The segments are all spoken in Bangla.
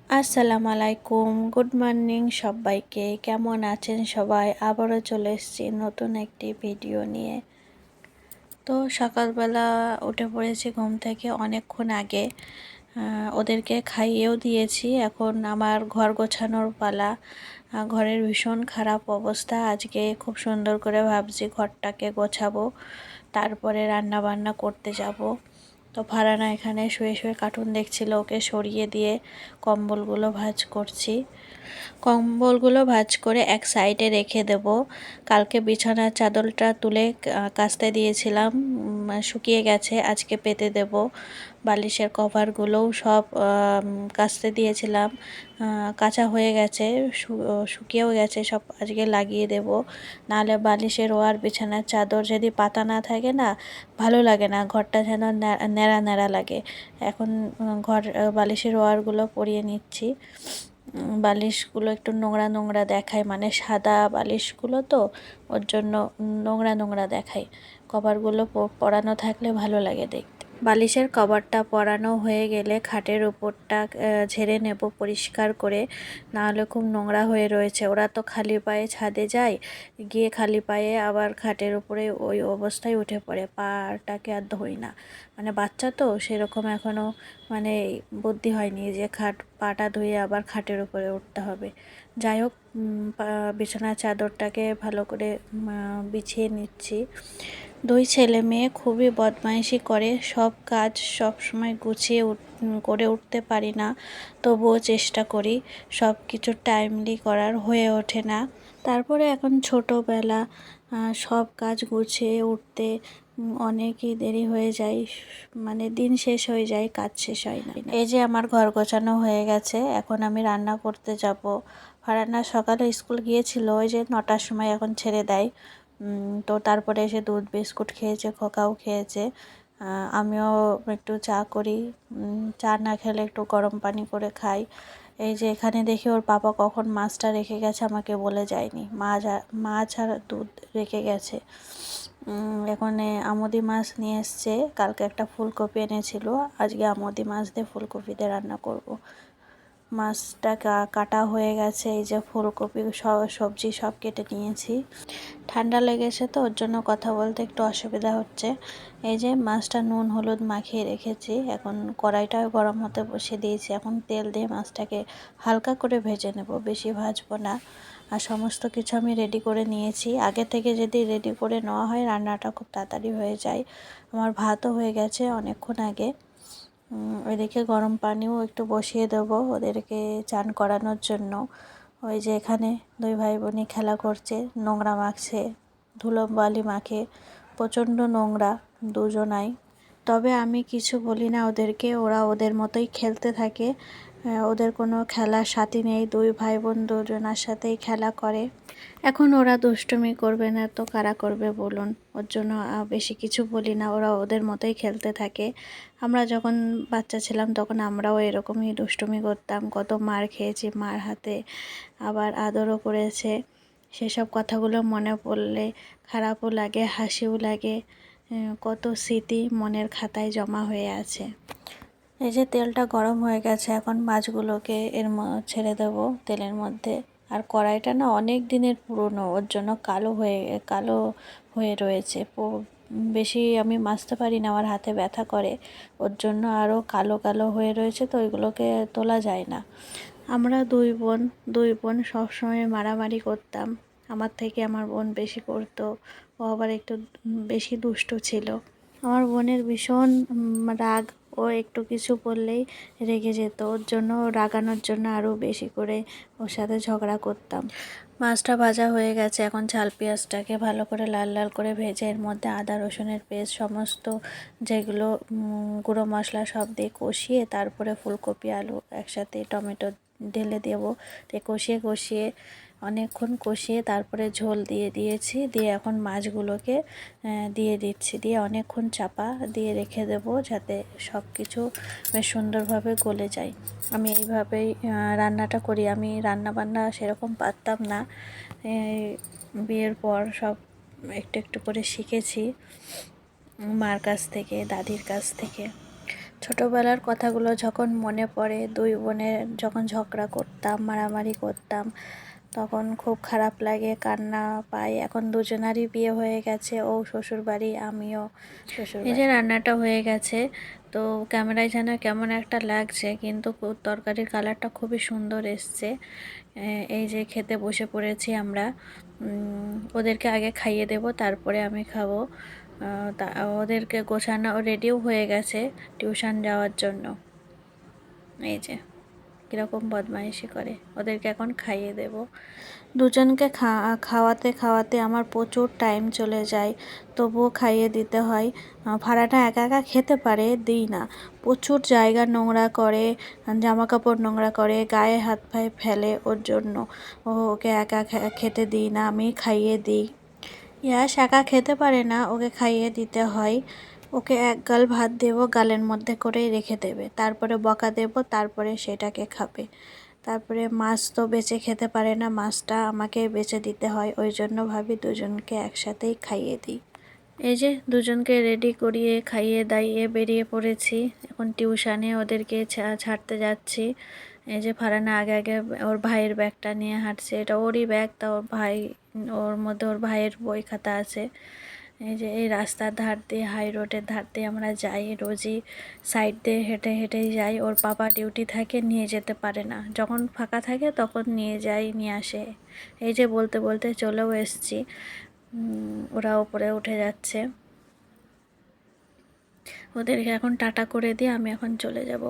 আসসালামু আলাইকুম, গুড মর্নিং সবাইকে। কেমন আছেন সবাই? আবারও চলে এসেছি নতুন একটি ভিডিও নিয়ে। তো সকালবেলা উঠে পড়েছি ঘুম থেকে অনেকক্ষণ আগে। ওদেরকে খাইয়েও দিয়েছি। এখন আমার ঘর গোছানোর পালা। ঘরের ভীষণ খারাপ অবস্থা। আজকে খুব সুন্দর করে ভাবছি ঘরটাকে গোছাবো, তারপরে রান্না বান্না করতে যাব। তো ফারহানা এখানে শুয়ে শুয়ে কার্টুন দেখছিল, ওকে সরিয়ে দিয়ে কম্বলগুলো ভাঁজ করছি। কম্বলগুলো ভাঁজ করে এক সাইডে রেখে দেব। কালকে বিছানার চাদরটা তুলে কাচতে দিয়েছিলাম, শুকিয়ে গেছে, আজকে পেতে দেব। বালিশের কভারগুলোও সব কাচতে দিয়েছিলাম, কাচা হয়ে গেছে, শুকিয়েও গেছে, সব আজকে লাগিয়ে দেব। নাহলে বালিশের ওয়ার বিছানার চাদর যদি পাতা না থাকে না, ভালো লাগে না, ঘরটা যেন ন্যাড়া ন্যাড়া লাগে। এখন বালিশের ওয়ারগুলো পরিয়ে নিচ্ছি। বালিশগুলো একটু নোংরা নোংরা দেখায়, মানে সাদা বালিশগুলো তো, ওর জন্য নোংরা নোংরা দেখায়। কভারগুলো পরানো থাকলে ভালো লাগে দেখতে। বালিশের কভারটা পরানো হয়ে গেলে খাটের উপরটা ঝেড়ে নেব পরিষ্কার করে, নাহলে খুব নোংরা হয়ে রয়েছে। ওরা তো খালি পায়ে ছাদে যায়, গিয়ে খালি পায়ে আবার খাটের উপরে ওই অবস্থায় উঠে পড়ে, পাটাকে আর ধোই না। মানে বাচ্চা তো সেরকম এখনও মানে বুদ্ধি হয়নি যে পাটা ধুয়ে আবার খাটের উপরে উঠতে হবে। যাই হোক, বিছানার চাদরটাকে ভালো করে বিছিয়ে নিচ্ছি। দুই ছেলে মেয়ে খুবই বদমাইশি করে, সব কাজ সব সময় গুছিয়ে করে উঠতে পারি না, তবুও চেষ্টা করি সব কিছু টাইমলি করার, হয়ে ওঠে না। তারপরে এখন ছোটোবেলা, সব কাজ গুছিয়ে উঠতে অনেকই দেরি হয়ে যায়, মানে দিন শেষ হয়ে যায়, কাজ শেষ হয় না। এই যে আমার ঘর গোছানো হয়ে গেছে, এখন আমি রান্না করতে যাব। ফারহানা সকালে স্কুল গিয়েছিল, ওই যে 9টার সময় এখন ছেড়ে দেয়। তো তারপরে এসে দুধ বিস্কুট খেয়েছে, খোকাও খেয়েছে, আমিও একটু চা করি। চা না খেলে একটু গরম পানি করে খাই। এই যে এখানে দেখি ওর পাপা কখন মাছটা রেখে গেছে আমাকে বলে যায়নি, মাছ আর দুধ রেখে গেছে। এখানে আমুদি মাছ নিয়ে এসছে, কালকে একটা ফুলকপি এনেছিল, আজকে আমুদি মাছ দিয়ে ফুলকপি দিয়ে রান্না করব। মাছটা কাটা হয়ে গেছে, এই যে ফুলকপি সবজি সব কেটে নিয়েছি। ঠান্ডা লেগেছে তো, ওর জন্য কথা বলতে একটু অসুবিধা হচ্ছে। এই যে মাছটা নুন হলুদ মাখিয়ে রেখেছি, এখন কড়াইটা গরম হতে বসিয়ে দিয়েছি। এখন তেল দিয়ে মাছটাকে হালকা করে ভেজে নেব, বেশি ভাজবো না। আর সমস্ত কিছু আমি রেডি করে নিয়েছি। আগে থেকে যদি রেডি করে নেওয়া হয় রান্নাটা খুব তাড়াতাড়ি হয়ে যায়। আমার ভাতও হয়ে গেছে অনেকক্ষণ আগে। ওইদিকে গরম পানিও একটু বসিয়ে দেবো ওদেরকে চান করানোর জন্য। ওই যে এখানে দুই ভাই বোনই খেলা করছে, নোংরা মাখছে, ধুলোবালি মাখে, প্রচণ্ড নোংরা দুজনাই। তবে আমি কিছু বলি না ওদেরকে, ওরা ওদের মতোই খেলতে থাকে। ওদের কোনো খেলার সাথী নেই, দুই ভাই বোন দুজনার সাথেই খেলা করে। এখন ওরা দুষ্টুমি করবে না তো কারা করবে বলুন, ওর জন্য বেশি কিছু বলি না, ওরা ওদের মতোই খেলতে থাকে। আমরা যখন বাচ্চা ছিলাম তখন আমরাও এরকমই দুষ্টুমি করতাম, কত মার খেয়েছি, মার হাতে আবার আদরও করেছে। সেসব কথাগুলো মনে পড়লে খারাপও লাগে, হাসিও লাগে। কত স্মৃতি মনের খাতায় জমা হয়ে আছে। এই যে তেলটা গরম হয়ে গেছে, এখন মাছগুলোকে ছেড়ে দেব তেলের মধ্যে। আর কড়াইটা না অনেক দিনের পুরনো, ওর জন্য কালো হয়ে রয়েছে। বেশি আমি মাজতে পারি না, আমার হাতে ব্যথা করে, ওর জন্য আরও কালো কালো হয়ে রয়েছে, তো ওইগুলোকে তোলা যায় না। আমরা দুই বোন সবসময় মারামারি করতাম। আমার থেকে আমার বোন বেশি করতো, ও আবার একটু বেশি দুষ্ট ছিল। আমার বোনের ভীষণ রাগ, ও একটু কিছু বললেই রেগে যেত, ওর জন্য রাগানোর জন্য আরও বেশি করে ওর সাথে ঝগড়া করতাম। মাছটা ভাজা হয়ে গেছে, এখন ঝাল পেঁয়াজটাকে ভালো করে লাল লাল করে ভেজে এর মধ্যে আদা রসুনের পেস্ট সমস্ত যেগুলো গুঁড়ো মশলা সব দিয়ে কষিয়ে, তারপরে ফুলকপি আলু একসাথে টমেটো ঢেলে দেবো। কষিয়ে কষিয়ে অনেকক্ষণ কষিয়ে তারপরে ঝোল দিয়ে দিয়েছি, দিয়ে এখন মাছগুলোকে দিয়ে দিচ্ছি, দিয়ে অনেকক্ষণ চাপা দিয়ে রেখে দেবো যাতে সব কিছু বেশ সুন্দরভাবে গলে যায়। আমি এইভাবেই রান্নাটা করি। আমি রান্না বান্না সেরকম পারতাম না, বিয়ের পর সব একটু একটু করে শিখেছি মার কাছ থেকে, দাদির কাছ থেকে। ছোটোবেলার কথাগুলো যখন মনে পড়ে, দুই বোনের যখন ঝগড়া করতাম, মারামারি করতাম, তখন খুব খারাপ লাগে, কান্না পাই। এখন দুজনারই বিয়ে হয়ে গেছে, ও শ্বশুরবাড়ি, আমিও শ্বশুরবাড়ি। এই যে রান্নাটা হয়ে গেছে, তো ক্যামেরায় যেন কেমন একটা লাগছে, কিন্তু তরকারির কালারটা খুবই সুন্দর এসছে। এই যে খেতে বসে পড়েছি আমরা। ওদেরকে আগে খাইয়ে দেব, তারপরে আমি খাবো। ওদেরকে গোছানো রেডিও হয়ে গেছে টিউশন যাওয়ার জন্য। এই যে কীরকম বদমাইশি করে, ওদেরকে এখন খাইয়ে দেব। দুজনকে খাওয়াতে খাওয়াতে আমার প্রচুর টাইম চলে যায়, তবুও খাইয়ে দিতে হয়। ভাড়াটা একা একা খেতে পারে, দিই না। প্রচুর জায়গা নোংরা করে, জামা কাপড় নোংরা করে, গায়ে হাত পায়ে ফেলে, ওর জন্য ওকে একা খেতে দিই না, আমি খাইয়ে দিই। ইয়াস একা খেতে পারে না, ওকে খাইয়ে দিতে হয়। ওকে এক গাল ভাত দেবো, গালের মধ্যে করেই রেখে দেবে, তারপরে বকা দেব, তারপরে সেটাকে খাবে। তারপরে মাছ তো বেছে খেতে পারে না, মাছটা আমাকে বেছে দিতে হয়, ওই জন্য ভাবি দুজনকে একসাথেই খাইয়ে দিই। এই যে দুজনকে রেডি করিয়ে খাইয়ে দাইয়ে বেরিয়ে পড়েছি, এখন টিউশানে ওদেরকে ছাড়তে যাচ্ছি। এই যে ফারানা আগে আগে ওর ভাইয়ের ব্যাগটা নিয়ে হাঁটছে, এটা ওরই ব্যাগ, তা ওর ভাই, ওর মধ্যে ওর ভাইয়ের বই খাতা আছে। এই যে এই রাস্তার ধার দিয়ে, হাই রোডের ধার দিয়ে আমরা যাই, রোজই সাইড দিয়ে হেঁটে হেঁটেই যাই। ওর বাবা ডিউটি থাকে, নিয়ে যেতে পারে না, যখন ফাঁকা থাকে তখন নিয়ে যাই, নিয়ে আসে। এই যে বলতে বলতে চলেও এসছি, ওরা ওপরে উঠে যাচ্ছে। ওদেরকে এখন টাটা করে দিয়ে আমি এখন চলে যাব।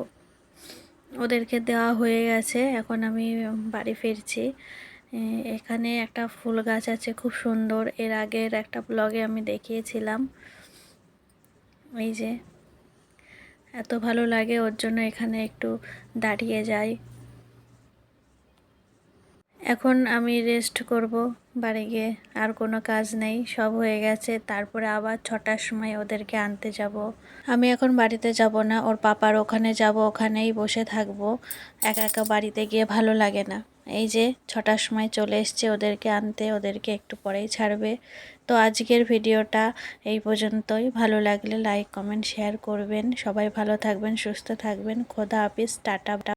ওদেরকে দেওয়া হয়ে গেছে, এখন আমি বাড়ি ফিরছি। এখানে একটা ফুল গাছ আছে খুব সুন্দর, এর আগের একটা ব্লগে আমি দেখিয়েছিলাম। এই যে এত ভালো লাগে, ওর জন্য এখানে একটু দাঁড়িয়ে যাই। এখন আমি রেস্ট করব বাড়ি গিয়ে, আর কোনো কাজ নেই, সব হয়ে গেছে। তারপরে আবার 6টার সময় ওদেরকে আনতে যাব। আমি এখন বাড়িতে যাব না, ওর পাপার ওখানে যাব, ওখানেই বসে থাকবো। একা একা বাড়িতে গিয়ে ভালো লাগে না। এই যে 6টার সময় চলে এসছে ওদেরকে আনতে, ওদেরকে একটু পরেই ছাড়বে। তো আজকের ভিডিওটা এই পর্যন্তই। ভালো লাগলে লাইক কমেন্ট শেয়ার করবেন। সবাই ভালো থাকবেন, সুস্থ থাকবেন। খোদা হাফিজ, টাটা।